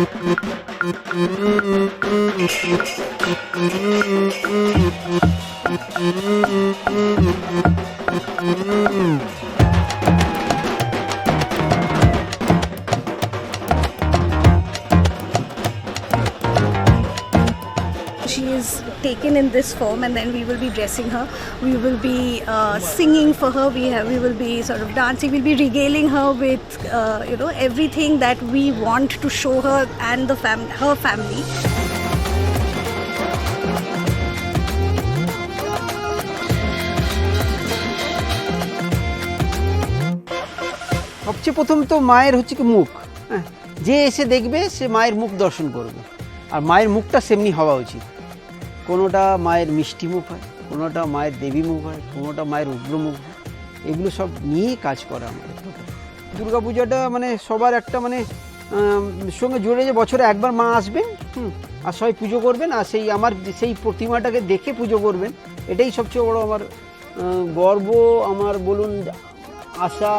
She is taken in this form, and then we will be dressing her. We will be singing for her. We will be sort of dancing. We'll be regaling her with everything that we want to show her and her family. সবচেয়ে প্রথম তো মায়ের হচ্ছে কি মুখ, হ্যাঁ, যে এসে দেখবে সে মায়ের মুখ দর্শন করবে, আর মায়ের মুখটা সেমনি হওয়া উচিত। কোনোটা মায়ের মিষ্টি মুখ হয়, কোনোটা মায়ের দেবী মুখ হয়, কোনোটা মায়ের উগ্র মুখ হয়, এগুলো সব নিয়েই কাজ করা আমাদের। দুর্গাপূজাটা মানে সবার একটা মানে সঙ্গে জুড়ে, যে বছরে একবার মা আসবেন, আর সবাই পুজো করবেন, আর সেই প্রতিমাটাকে দেখে পুজো করবেন, এটাই সবচেয়ে বড় আমার গর্ব, আমার বলুন আশা।